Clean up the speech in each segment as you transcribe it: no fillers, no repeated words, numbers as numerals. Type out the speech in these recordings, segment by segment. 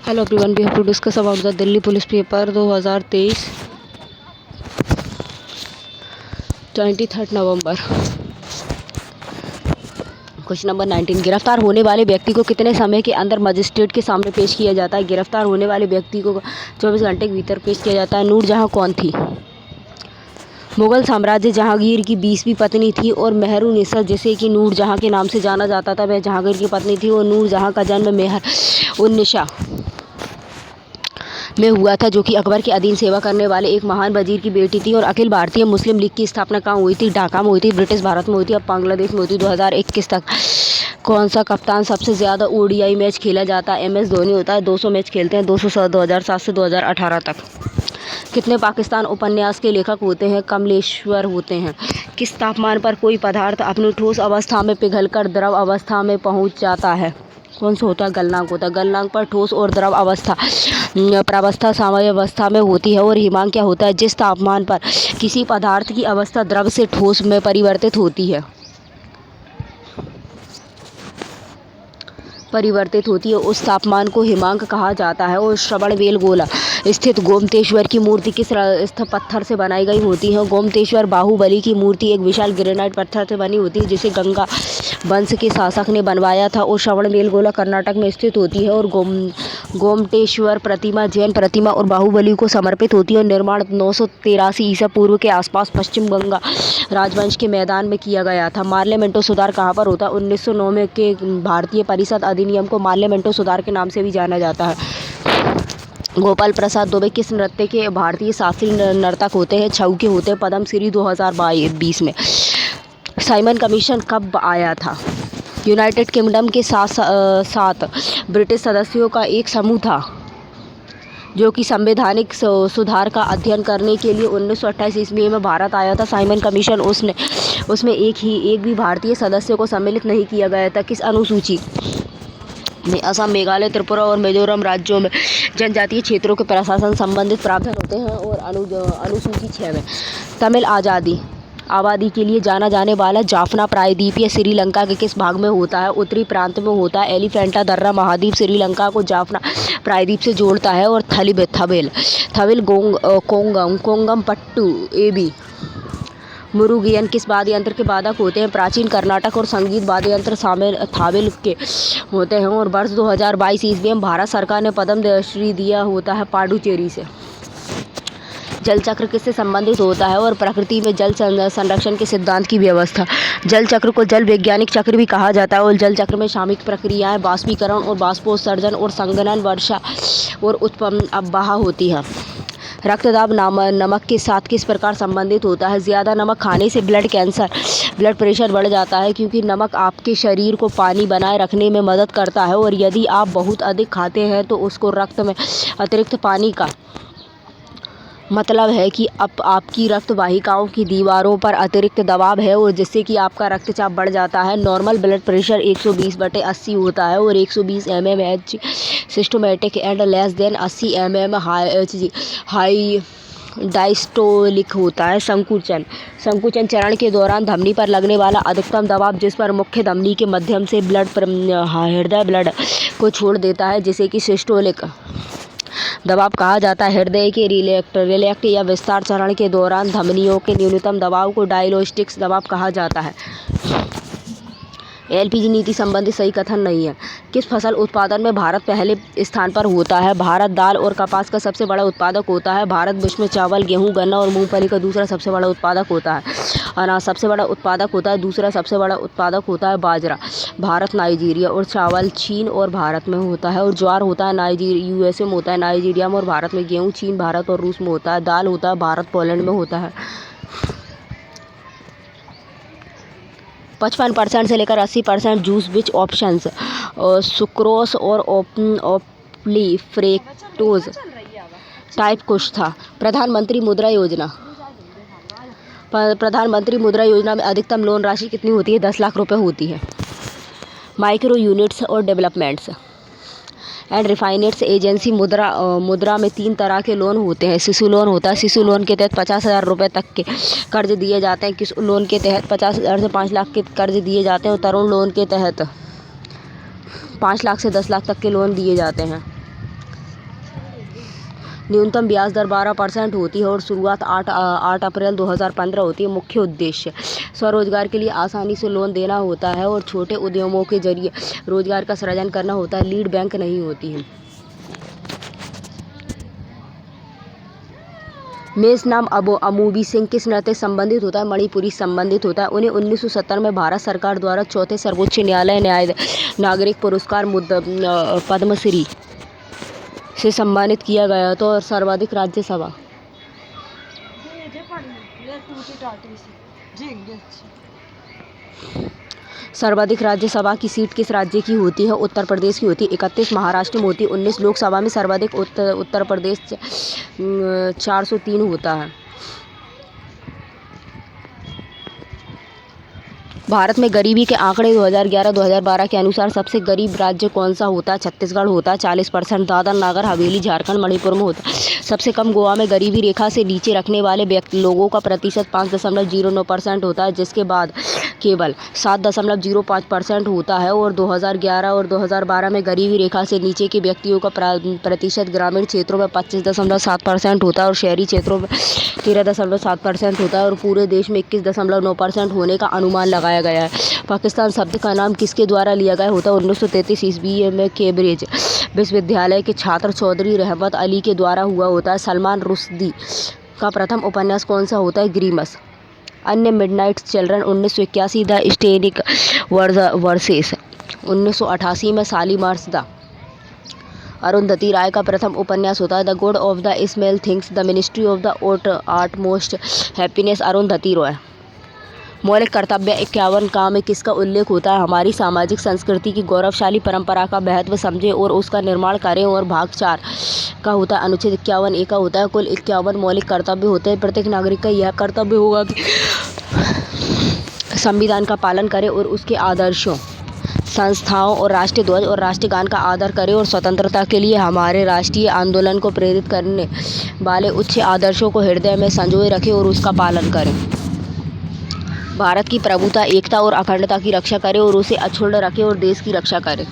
Hello everyone, we have to discuss about the Delhi Police Paper 2023 23 November. Question number 19, गिरफ्तार होने वाले व्यक्ति को कितने समय के अंदर मजिस्ट्रेट के सामने पेश किया जाता है? गिरफ्तार होने वाले व्यक्ति को 24 घंटे के भीतर पेश किया जाता है। नूरजहां कौन थी? मुगल साम्राज्य जहांगीर की 20वीं पत्नी थी और मेहरुन्निसा, जिसे कि नूरजहां के नाम से जाना जाता था, वह जहांगीर की पत्नी थी और नूरजहां का जन्म मेहरुन्निसा में हुआ था, जो कि अकबर के अधीन सेवा करने वाले एक महान वजीर की बेटी थी। और अखिल भारतीय मुस्लिम लीग की स्थापना कहाँ हुई थी? ढाका में हुई थी, ब्रिटिश भारत में हुई थी और बांग्लादेश में हुई थी 2021 तक। कौन सा कप्तान सबसे ज़्यादा ओडीआई मैच खेला जाता है? MS धोनी होता है, 200 मैच खेलते हैं, 2007 से 2018 तक। कितने पाकिस्तान उपन्यास के लेखक होते हैं? कमलेश्वर होते हैं। किस तापमान पर कोई पदार्थ अपनी ठोस अवस्था में पिघलकर द्रव अवस्था में पहुंच जाता है? कौन सा होता है? गलनांक होता है। गलनांक पर ठोस और द्रव अवस्था प्रावस्था साम्यावस्था में होती है। और हिमांक क्या होता है? जिस तापमान पर किसी पदार्थ की अवस्था द्रव से ठोस में परिवर्तित होती है उस तापमान को हिमांक कहा जाता है। और श्रवणबेलगोला स्थित गोमतेश्वर की मूर्ति किस पत्थर से बनाई गई होती है? गोमतेश्वर बाहुबली की मूर्ति एक विशाल ग्रेनाइट पत्थर से बनी होती है, जिसे गंगा वंश के शासक ने बनवाया था। और श्रवणबेलगोला कर्नाटक में स्थित होती है। और गोमतेश्वर प्रतिमा जैन प्रतिमा और बाहुबली को समर्पित होती है। और निर्माण 983 ईसा पूर्व के आसपास पश्चिम गंगा राजवंश के मैदान में किया गया था। मार्लियामेंटो सुधार कहाँ पर होता है? 1909 में के भारतीय परिषद अधिनियम को मार्लियामेंटो सुधार के नाम से भी जाना जाता है। गोपाल प्रसाद दुबे किस नृत्य के भारतीय शास्त्रीय नर्तक होते हैं? छऊ के होते हैं। पद्मश्री 2020 में। साइमन कमीशन कब आया था? यूनाइटेड किंगडम के साथ ब्रिटिश सदस्यों का एक समूह था, जो कि संवैधानिक सुधार का अध्ययन करने के लिए 1928 ईस्वी में भारत आया था। साइमन कमीशन उसमें एक भी भारतीय सदस्य को सम्मिलित नहीं किया गया था। किस अनुसूची में असम, मेघालय, त्रिपुरा और मिजोरम राज्यों में जनजातीय क्षेत्रों के प्रशासन संबंधित प्रावधान होते हैं? और अनुसूची 6 में। तमिल आबादी के लिए जाना जाने वाला जाफना प्रायद्वीप श्रीलंका के किस भाग में होता है? उत्तरी प्रांत में होता है। एलिफेंटा दर्रा महाद्वीप श्रीलंका को जाफना प्रायद्वीप से जोड़ता है। और थविल कोंगम पट्टू एबी मुरुगियन किस वाद्य यंत्र के वादक होते हैं? प्राचीन कर्नाटक और संगीत वाद्य यंत्र थाविल के होते हैं। और वर्ष 2022 ईस्वी में भारत सरकार ने पद्म श्री दिया होता है पांडुचेरी से। जल चक्र किससे संबंधित होता है? और प्रकृति में जल संरक्षण के सिद्धांत की व्यवस्था। जल चक्र को जल वैज्ञानिक चक्र भी कहा जाता है। और जल चक्र में शामिल प्रक्रियाएं वाष्पीकरण और बाष्पोत्सर्जन और संघनन, वर्षा और उत्पन्न अववाह होती है। रक्तदाब नमक के साथ किस प्रकार संबंधित होता है? ज़्यादा नमक खाने से ब्लड प्रेशर बढ़ जाता है, क्योंकि नमक आपके शरीर को पानी बनाए रखने में मदद करता है। और यदि आप बहुत अधिक खाते हैं तो उसको रक्त में अतिरिक्त पानी का मतलब है कि अब आपकी रक्त वाहिकाओं की दीवारों पर अतिरिक्त दबाव है, और जिससे कि आपका रक्तचाप बढ़ जाता है। नॉर्मल ब्लड प्रेशर 120/80 होता है। और 120 mmHg systematic and less than 80 mmHg high diastolic होता है। संकुचन चरण के दौरान धमनी पर लगने वाला अधिकतम दबाव, जिस पर मुख्य धमनी के माध्यम से हृदय ब्लड को छोड़ देता है, जिसे कि सिस्टोलिक दबाव कहा जाता है। हृदय के रिलैक्ट या विस्तार चरण के दौरान धमनियों के न्यूनतम दबाव को डायस्टोलिक दबाव कहा जाता है। LPG नीति संबंधी सही कथन नहीं है। किस फसल उत्पादन में भारत पहले स्थान पर होता है? भारत दाल और कपास का सबसे बड़ा उत्पादक होता है। भारत विश्व में चावल, गेहूं, गन्ना और मूंगफली का दूसरा सबसे बड़ा उत्पादक होता है। अनाज सबसे बड़ा उत्पादक होता है। दूसरा सबसे बड़ा उत्पादक होता है बाजरा, भारत, नाइजीरिया। और चावल चीन और भारत में होता है। और ज्वार होता है USA में होता है, नाइजीरिया में। और भारत में गेहूँ चीन, भारत और रूस में होता है। दाल होता है भारत, पोलैंड में होता है। 55% से लेकर 80% जूस विच ऑप्शंस? सुक्रोज और ओपली फ्रेक्टोज टाइप कुछ था। प्रधानमंत्री मुद्रा योजना में अधिकतम लोन राशि कितनी होती है? 10 लाख रुपए होती है। माइक्रो यूनिट्स और डेवलपमेंट्स एंड रिफाइनेंस एजेंसी मुद्रा में 3 तरह के लोन होते हैं। शिशु लोन होता है। शिशु लोन के तहत 50,000 रुपये तक के कर्ज दिए जाते हैं। किस लोन के तहत 50,000 से 5 लाख के कर्ज दिए जाते हैं? और तरुण लोन के तहत 5 लाख से 10 लाख तक के लोन दिए जाते हैं। न्यूनतम ब्याज दर 12% होती है और शुरुआत 8 अप्रैल 2015 होती है। मुख्य उद्देश्य स्वरोजगार के लिए आसानी से लोन देना होता है और छोटे उद्यमों के जरिए रोजगार का सृजन करना होता है। लीड बैंक नहीं होती है। मेष नाम अमूबी सिंह किस नृत्य से संबंधित होता है? मणिपुरी संबंधित होता है। उन्हें 1970 में भारत सरकार द्वारा चौथे सर्वोच्च न्यायालय नागरिक पुरस्कार पद्मश्री से सम्मानित किया गया था। और सर्वाधिक राज्यसभा की सीट किस राज्य की होती है? उत्तर प्रदेश की होती है। 31 महाराष्ट्र में होती है। 19 लोकसभा में सर्वाधिक उत्तर प्रदेश 403 होता है। भारत में गरीबी के आंकड़े 2011-2012 के अनुसार सबसे गरीब राज्य कौन सा होता है? छत्तीसगढ़ होता है 40%। दादर नागर हवेली झारखंड मणिपुर में होता है। सबसे कम गोवा में गरीबी रेखा से नीचे रखने वाले लोगों का प्रतिशत 5.09% होता है, जिसके बाद केवल 7.05% होता है। और 2011 और 2012 में गरीबी रेखा से नीचे के व्यक्तियों का प्रतिशत ग्रामीण क्षेत्रों में 25.7% होता है और शहरी क्षेत्रों में 13.7% होता है। और पूरे देश में 21.9% होने का अनुमान लगाया गया है। पाकिस्तान शब्द का नाम किसके द्वारा लिया गया होता है? 1933 ईस्वी में कैम्ब्रिज विश्वविद्यालय के छात्र चौधरी रहमत अली के द्वारा हुआ होता है। सलमान रुश्दी का प्रथम उपन्यास कौन सा होता है? ग्रीमस। अन्य midnight children 1981, the Stenik versus 1988 में शालीमार्स द अरुंधति राय का प्रथम उपन्यास होता है। The God of the small things, the ministry of the outmost happiness Arundhati Roy. मौलिक कर्तव्य 51 का में किसका उल्लेख होता है? हमारी सामाजिक संस्कृति की गौरवशाली परंपरा का महत्व समझें और उसका निर्माण करें। और भाग 4 का होता है अनुच्छेद 51A का होता है कुल 51 मौलिक कर्तव्य होते हैं। प्रत्येक नागरिक का यह कर्तव्य होगा कि संविधान का पालन करे और उसके आदर्शों, संस्थाओं और राष्ट्रीय ध्वज और राष्ट्रगान का आदर करें और स्वतंत्रता के लिए हमारे राष्ट्रीय आंदोलन को प्रेरित करने वाले उच्च आदर्शों को हृदय में संजोए रखें और उसका पालन करें। भारत की प्रभुता, एकता और अखंडता की रक्षा करें और उसे अक्षुण्ण रखें और देश की रक्षा करें।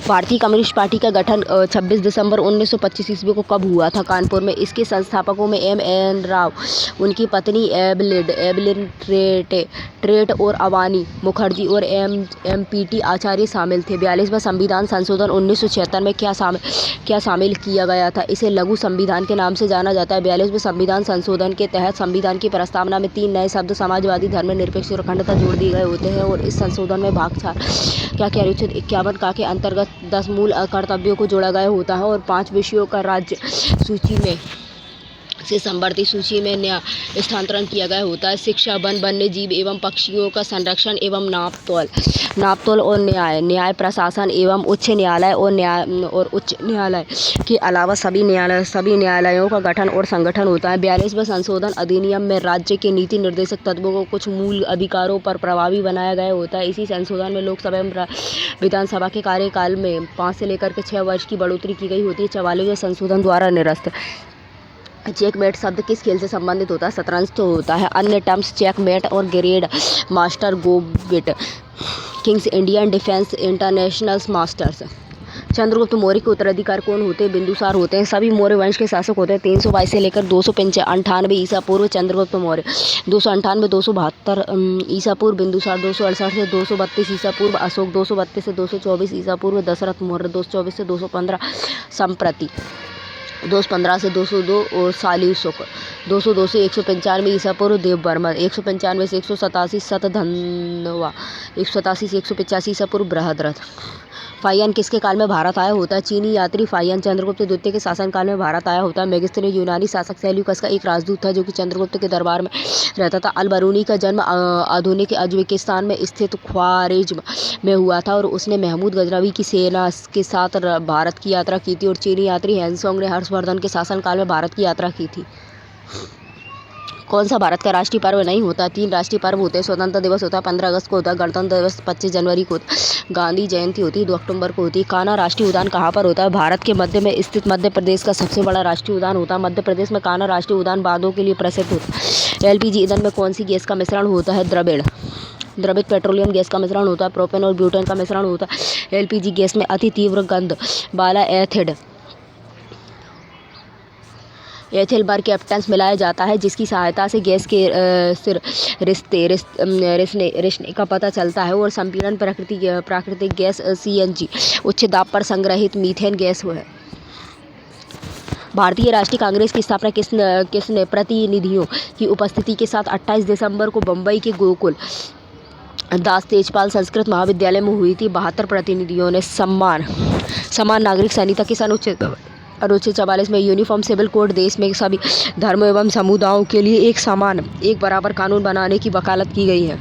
भारतीय कम्युनिस्ट पार्टी का गठन 26 दिसंबर 1925 ईस्वी को कब हुआ था? कानपुर में। इसके संस्थापकों में M.N. राव, उनकी पत्नी एवलिन ट्रेट और अवानी मुखर्जी और M.P.T. आचार्य शामिल थे। 42वां संविधान संशोधन 1976 में क्या शामिल किया गया था? इसे लघु संविधान के नाम से जाना जाता है। 42वें संविधान संशोधन के तहत संविधान की प्रस्तावना में 3 नए शब्द समाजवादी, धर्मनिरपेक्ष और अखंडता जोड़ दिए गए होते हैं। और इस संशोधन में भाग 4 क्या के अनुच्छेद 51 का के अंतर्गत 10 मूल कर्तव्यों को जोड़ा गया होता है और 5 विषयों का राज्य सूची में से संवर्धित सूची में नया स्थानांतरण किया गया होता है। शिक्षा, वन, वन्य जीव एवं पक्षियों का संरक्षण एवं नापतोल और न्याय प्रशासन एवं उच्च न्यायालय और उच्च न्यायालय के अलावा सभी न्यायालयों का गठन और संगठन होता है। 42वें संशोधन अधिनियम में राज्य के नीति निर्देशक तत्वों को कुछ मूल अधिकारों पर प्रभावी बनाया गया होता है। इसी संशोधन में लोकसभा एवं विधानसभा के कार्यकाल में 5 से लेकर के 6 वर्ष की बढ़ोतरी की गई होती है। 44वें संशोधन द्वारा निरस्त चेकमेट शब्द किस खेल से संबंधित होता है? शतरंज तो होता है। अन्य टर्म्स चेकमेट और ग्रेड मास्टर, गो bit, Kings, Indian defence, international masters. Chandragupta Maurya के उत्तराधिकारी कौन होते हैं? बिंदुसार होते हैं। सभी मौर्य वंश के शासक होते हैं 322 से लेकर 298 ईसा पूर्व चंद्रगुप्त मौर्य, 298-272 ईसा पूर्व बिंदुसार, 268 से 232 ईसा पूर्व अशोक, 232 से 224 ईसा पूर्व दशरथ मौर्य, 224 से 215 संप्रति, 215 से 202 और शालीशुक, 202 से 195 ईसा पूर्व देववर्मा, 195 से 187 शतधन्वा, 187 से 185 ईसा पूर्व बृहद्रथ। फाहियान किसके काल में भारत आया होता है? चीनी यात्री फाहियान चंद्रगुप्त द्वितीय के शासनकाल में भारत आया होता है। मेगिस्तीनी यूनानी शासक सेल्यूकस का एक राजदूत था जो कि चंद्रगुप्त के दरबार में रहता था। अल बरूनी का जन्म आधुनिक उज्बेकिस्तान में स्थित ख्वारिज्म में हुआ था और उसने महमूद गजनवी की सेना के साथ भारत की यात्रा की थी। और चीनी यात्री हैंसोंग ने हर्षवर्धन के शासनकाल में भारत की यात्रा की थी। कौन सा भारत का राष्ट्रीय पर्व नहीं होता? 3 राष्ट्रीय पर्व होते हैं। स्वतंत्रता दिवस होता है 15 अगस्त को होता है, गणतंत्र दिवस 25 जनवरी को होता है, गांधी जयंती होती है 2 अक्टूबर को होती है। कान्हा राष्ट्रीय उद्यान कहाँ पर होता है? भारत के मध्य में स्थित मध्य प्रदेश का सबसे बड़ा राष्ट्रीय उद्यान होता है। मध्य प्रदेश में कान्हा राष्ट्रीय उद्यान बाघों के लिए प्रसिद्ध होता है। LPG ईंधन में कौन सी गैस का मिश्रण होता है? द्रवित पेट्रोलियम गैस का मिश्रण होता है। प्रोपेन और ब्यूटेन का मिश्रण होता है। LPG गैस में अति तीव्र गंध वाला एथिल बरकेप्टेंस मिलाया जाता है जिसकी सहायता से गैस के रिश्ते का पता चलता है और संपीड़न प्राकृतिक गैस CNG उच्च दाब पर संग्रहित मीथेन गैस है। भारतीय राष्ट्रीय कांग्रेस की स्थापना किसने प्रतिनिधियों की उपस्थिति के साथ 28 दिसंबर को मुंबई के गोकुल दास तेजपाल संस्कृत महाविद्यालय में हुई थी। 72 प्रतिनिधियों ने समान नागरिक संहिता के अनुच्छेद 44 में यूनिफॉर्म सिविल कोड देश में सभी धर्मों एवं समुदायों के लिए एक बराबर कानून बनाने की वकालत की गई है।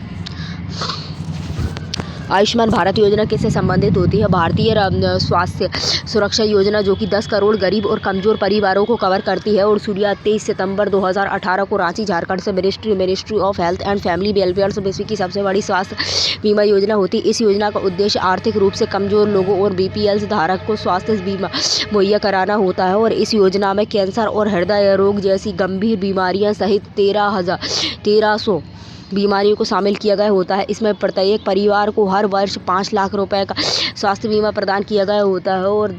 आयुष्मान भारत योजना किससे संबंधित होती है? भारतीय स्वास्थ्य सुरक्षा योजना जो कि 10 करोड़ गरीब और कमजोर परिवारों को कवर करती है और शुरुआत 23 सितंबर 2018 को रांची झारखंड से ministry of health and family welfare से विश्व की सबसे बड़ी स्वास्थ्य बीमा योजना होती है। इस योजना का उद्देश्य आर्थिक रूप से कमजोर लोगों और BPL धारक को स्वास्थ्य बीमा मुहैया कराना होता है और इस योजना में कैंसर और हृदय रोग जैसी गंभीर बीमारियां सहित 1300 बीमारियों को शामिल किया गया होता है। इसमें प्रत्येक परिवार को हर वर्ष 5 लाख रुपए का स्वास्थ्य बीमा प्रदान किया गया होता है और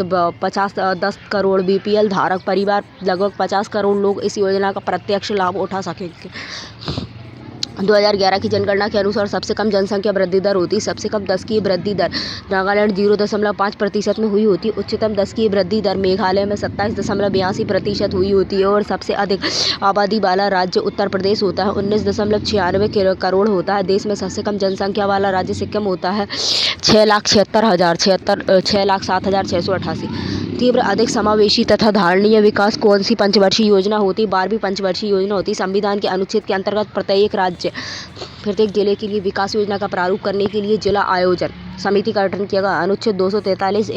10 करोड़ BPL धारक परिवार लगभग 50 करोड़ लोग इस योजना का प्रत्यक्ष लाभ उठा सकेंगे। 2011 की जनगणना के अनुसार सबसे कम जनसंख्या वृद्धि दर होती है। सबसे कम 10 की वृद्धि दर नागालैंड 0.5% में हुई होती है। उच्चतम 10 की वृद्धि दर मेघालय में 27.82% हुई होती है और सबसे अधिक आबादी वाला राज्य उत्तर प्रदेश होता है, 19.96 करोड़ होता है। देश में सबसे कम जनसंख्या वाला राज्य सिक्किम होता है, 6,07,688। तीव्र अधिक समावेशी तथा धारणीय विकास कौन सी पंचवर्षीय योजना होती है? 12वीं पंचवर्षीय योजना होती है। संविधान के अनुच्छेद के अंतर्गत प्रत्येक जिले के लिए विकास योजना का प्रारूप करने के लिए जिला आयोजन समिति का गठन किया गया। अनुच्छेद 243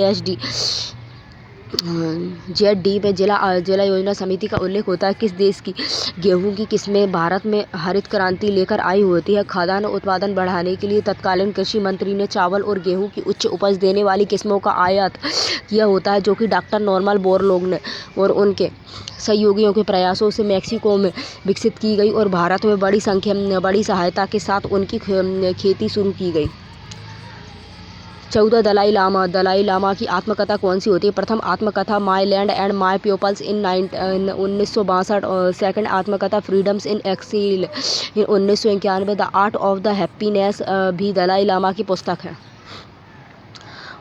ZD में जिला योजना समिति का उल्लेख होता है। किस देश की गेहूं की किस्में भारत में हरित क्रांति लेकर आई होती है? खाद्यान्न उत्पादन बढ़ाने के लिए तत्कालीन कृषि मंत्री ने चावल और गेहूं की उच्च उपज देने वाली किस्मों का आयात किया होता है जो कि डॉक्टर नॉर्मन बोरलॉग ने और उनके सहयोगियों के प्रयासों से मैक्सिको में विकसित की गई और भारत में बड़ी सहायता के साथ उनकी खेती शुरू की गई। 14 दलाई लामा की आत्मकथा कौन सी होती है? प्रथम आत्मकथा my land and my peoples in 1962 और सेकंड आत्मकथा freedoms in exile in 1991। The art of the happiness भी दलाई लामा की पुस्तक है।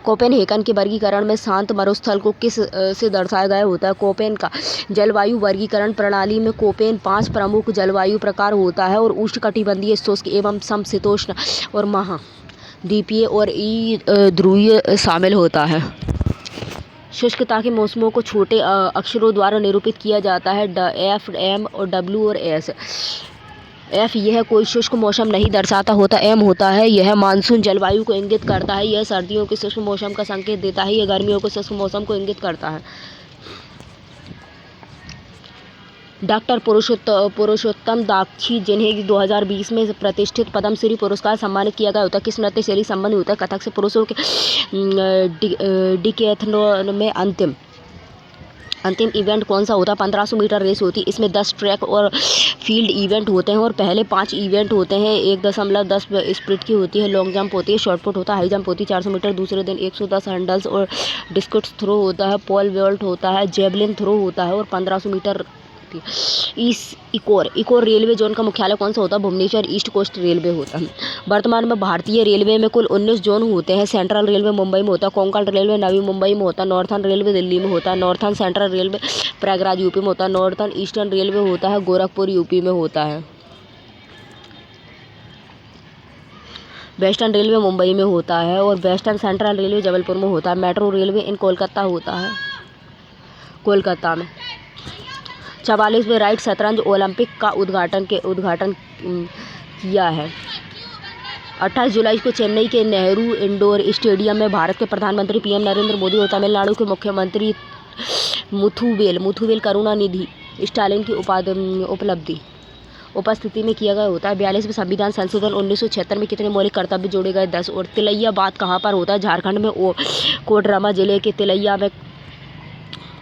कोपेनहेगन के वर्गीकरण में शांत मरुस्थल को किस से दर्शाया गया होता है? कोपेन का जलवायु वर्गीकरण प्रणाली में कोपेन 5 प्रमुख जलवायु प्रकार होता है और उष्णकटिबंधीय, शुष्क एवं समशीतोष्ण और महाद्वीपीय और ध्रुवीय शामिल होता है। शुष्कता के मौसमों को छोटे अक्षरों द्वारा निरूपित किया जाता है, F, M और W और S। F यह कोई शुष्क मौसम नहीं दर्शाता होता। M होता है यह मानसून जलवायु को इंगित करता है, यह सर्दियों के शुष्क मौसम का संकेत देता है, यह गर्मियों के शुष्क मौसम को इंगित करता है। डॉक्टर पुरुषोत्तम दाक्षी जिन्हें 2020 में प्रतिष्ठित पद्मश्री पुरस्कार सम्मानित किया गया होता है, किस नृत्य शैली संबंध होता है? कथक से। पुरुषों के डिकैथलॉन में अंतिम इवेंट कौन सा होता है? 1500 मीटर रेस होती है। इसमें 10 ट्रैक और फील्ड इवेंट होते हैं और पहले 5 इवेंट होते हैं। 1.10 स्प्रिंट की होती है, लॉन्ग जंप होती है, शॉर्ट पुट होता है, हाई जंप होती है 400 मीटर। दूसरे दिन 110 हर्डल्स और डिस्कस थ्रो होता है, पोल वॉल्ट होता है, जेवलिन थ्रो होता है और 1500 मीटर इकोर रेलवे जोन का मुख्यालय कौन सा होता है? भुवनेश्वर ईस्ट कोस्ट रेलवे होता है। वर्तमान में भारतीय रेलवे में कुल 19 जोन होते हैं। सेंट्रल रेलवे मुंबई में होता है, कोंकण रेलवे नवी मुंबई में होता है, नॉर्थर्न रेलवे दिल्ली में होता है, northern central railway Prayagraj UP में होता है, नॉर्थर्न ईस्टर्न रेलवे होता है गोरखपुर यूपी में होता है, वेस्टर्न रेलवे मुंबई में होता है और वेस्टर्न सेंट्रल रेलवे जबलपुर में होता है। मेट्रो रेलवे इन कोलकाता होता है, कोलकाता में। 44वें राइट शतरंज ओलंपिक का उद्घाटन किया है। 28 जुलाई को चेन्नई के नेहरू इंडोर स्टेडियम में भारत के प्रधानमंत्री PM नरेंद्र मोदी और तमिलनाडु के मुख्यमंत्री मुथुवेल करुणानिधि स्टालिन की उपस्थिति में किया गया होता है। 42वें संविधान संशोधन 1976 में कितने मौलिक कर्तव्य जोड़े गए? 10। और तिलैया बात कहाँ पर होता है? झारखंड में कोडरमा जिले के तिलैया में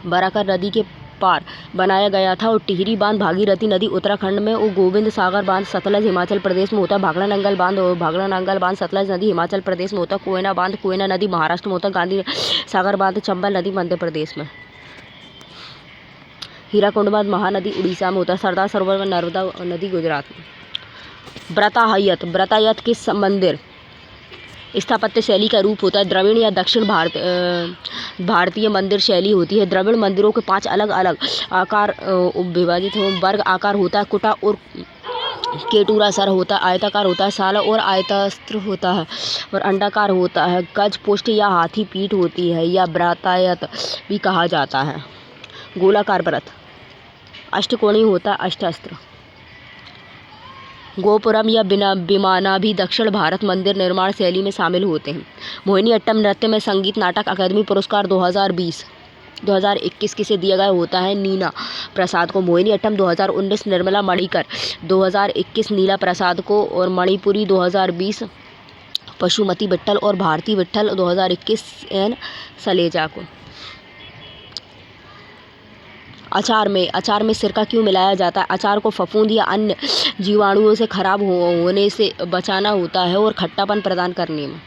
बराकर नदी के पार बनाया गया था और टिहरी बांध भागीरथी नदी उत्तराखंड में और गोविंद सागर बांध सतलज हिमाचल प्रदेश में होता है। भाखड़ा नंगल बांध सतलज नदी हिमाचल प्रदेश में होता है। कोयना बांध कोयना नदी महाराष्ट्र में होता है। गांधी सागर बांध चंबल नदी मध्य प्रदेश में। हीराकुंड महानदी उड़ीसा में होता है। सरदार सरोवर में नर्मदा नदी गुजरात में। व्रतायत किस मंदिर स्थापत्य शैली का रूप होता है? द्रविड़ या दक्षिण भारतीय मंदिर शैली होती है। द्रविड़ मंदिरों के 5 अलग अलग आकार विभाजित वर्ग आकार होता है। कुटा और केटूरासर होता है, आयताकार होता है, साला और आयतास्त्र होता है और अंडाकार होता है। गज पुष्ट या हाथी पीठ होती है या व्रतायत भी कहा जाता है। गोलाकार व्रत अष्टकोणीय होता है, अष्टास्त्र। गोपुरम या विमाना भी दक्षिण भारत मंदिर निर्माण शैली में शामिल होते हैं। मोहिनीअट्टम नृत्य में संगीत नाटक अकादमी पुरस्कार 2021 किसे दिया गया होता है? नीना प्रसाद को। मोहिनीअट्टम 2019 निर्मला मणिकर 2021 नीला प्रसाद को और मणिपुरी 2020 पशुमती विट्ठल और भारती विट्ठल 2021 एन सलेजा को। अचार में सिरका क्यों मिलाया जाता है? अचार को फफूंद या अन्य जीवाणुओं से खराब होने से बचाना होता है और खट्टापन प्रदान करने में।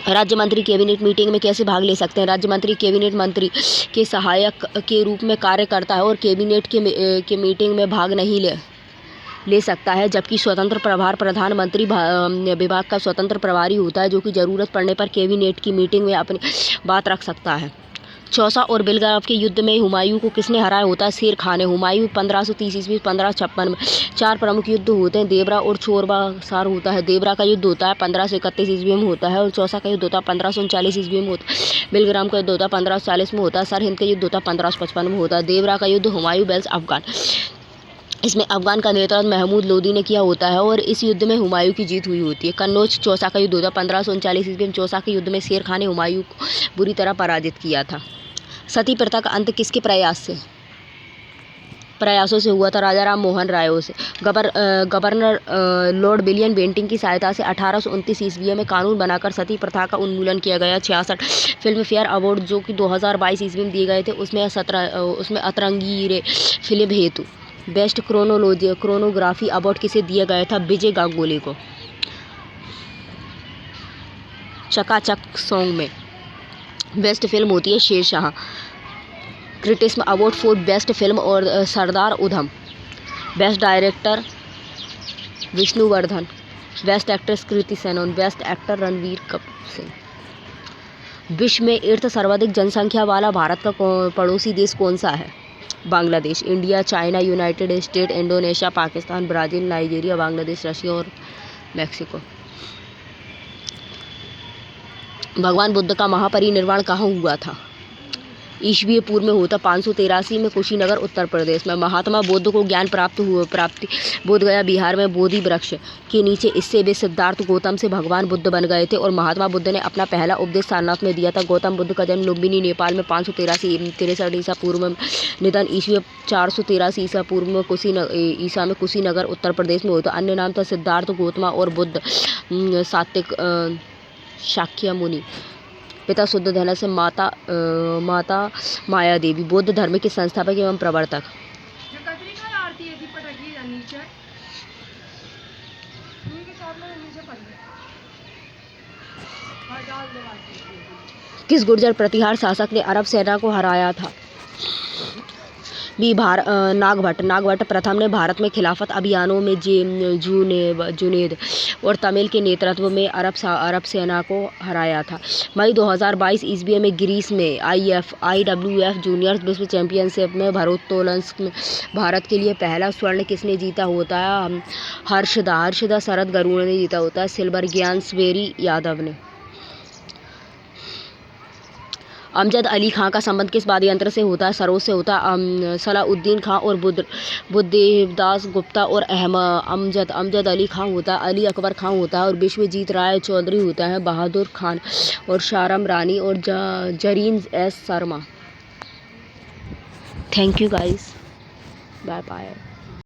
राज्य मंत्री कैबिनेट मीटिंग में कैसे भाग ले सकते हैं? राज्य मंत्री कैबिनेट मंत्री के सहायक के रूप में कार्य करता है और कैबिनेट के मीटिंग में भाग नहीं ले सकता है, जबकि स्वतंत्र प्रभार प्रधानमंत्री विभाग का स्वतंत्र प्रभारी होता है, जो कि जरूरत पड़ने पर कैबिनेट की मीटिंग में अपनी बात रख सकता है। चौसा और बेलगाम के युद्ध में हुमायूं को किसने हराया होता है? शेर खान ने। हुमायूं 1530 ईस्वी 1556 में 4 प्रमुख युद्ध होते हैं। देवरा और चोरबासार होता है। देवरा का युद्ध होता है 1531 ईस्वी में होता है और चौसा का युद्ध होता है 1539 ईस्वी में होता है। बेलग्राम का युद्ध होता है 1540 में होता है। सरहिंद का युद्ध होता है 1555 में होता है। देवरा का युद्ध हुमायूं वेल्स अफगान, इसमें अफगान का नेतृत्व महमूद लोदी ने किया होता है और इस युद्ध में हुमायूं की जीत हुई होती है। कन्नौज चौसा का युद्ध होता है 1539 ईस्वी में। चौसा के युद्ध में शेर खान ने हुमायूं को बुरी तरह पराजित किया था। सती प्रथा का अंत किसके प्रयासों से हुआ था? राजा राम मोहन राय से। गवर्नर लॉर्ड विलियम बेंटिंक की सहायता से 1829 ईस्वी में कानून बनाकर सती प्रथा का उन्मूलन किया गया। 66 फिल्म फेयर अवार्ड जो कि 2022 ईस्वी में दिए गए थे, उसमें अतरंगी रे फिल्म हेतु बेस्ट क्रोनोग्राफी अवार्ड किसे दिया गया था? विजय गांगुली को। चकाचक सॉन्ग में बेस्ट फिल्म होती है Shershaah. Critics award for best film और Sardar Udham. Best director Vishnuvardhan. Best actress Kriti Sanon. Best actor Ranveer Singh. विश्व में 8th सर्वाधिक जनसंख्या वाला भारत का पड़ोसी देश कौन सा है? Bangladesh. India, China, United state, Indonesia, Pakistan, Brazil, Nigeria, Bangladesh, Russia और मैक्सिको। भगवान बुद्ध का महापरिनिर्वाण कहाँ हुआ था? ईसवी पूर्व में होता 583 में कुशीनगर उत्तर प्रदेश में। महात्मा बुद्ध को ज्ञान प्राप्ति बोध गया बिहार में बोधि वृक्ष के नीचे। इससे वे सिद्धार्थ गौतम से भगवान बुद्ध बन गए थे और महात्मा बुद्ध ने अपना पहला उपदेश सारनाथ में दिया था। गौतम बुद्ध का जन्म लुम्बिनी नेपाल में 563 ईसा पूर्व में। निधन ईस्वी 483 ईसा पूर्व में कुशीनगर उत्तर प्रदेश में होता। अन्य नाम था सिद्धार्थ गौतम और बुद्ध सात्विक शाक्य मुनि। पिता शुद्ध धन से माता माया देवी। बौद्ध धर्म के संस्थापक एवं प्रवर्तक। किस गुर्जर प्रतिहार शासक ने अरब सेना को हराया था? नागभट्ट प्रथम ने भारत में खिलाफत अभियानों में जुनेद और तमिल के नेतृत्व में अरब सेना को हराया था। मई 2022 ईस्वी में ग्रीस में IWF जूनियर विश्व चैंपियनशिप में भारोत्तोलन में भारत के लिए पहला स्वर्ण किसने जीता होता है? हर्षदा शरद गरुड़ ने जीता होता है। सिल्वर ज्ञानवेरी यादव ने। अमजद अली खां का संबंध किस वाद्य यंत्र से होता है? सरोद से होता है। सलाउद्दीन खां और बुद्धदेवदास गुप्ता और अमजद अली खां होता है। अली अकबर खां होता है और विश्वजीत राय चौधरी होता है। बहादुर खान और शारम रानी और Zarin S Sharma. Thank you guys, bye bye.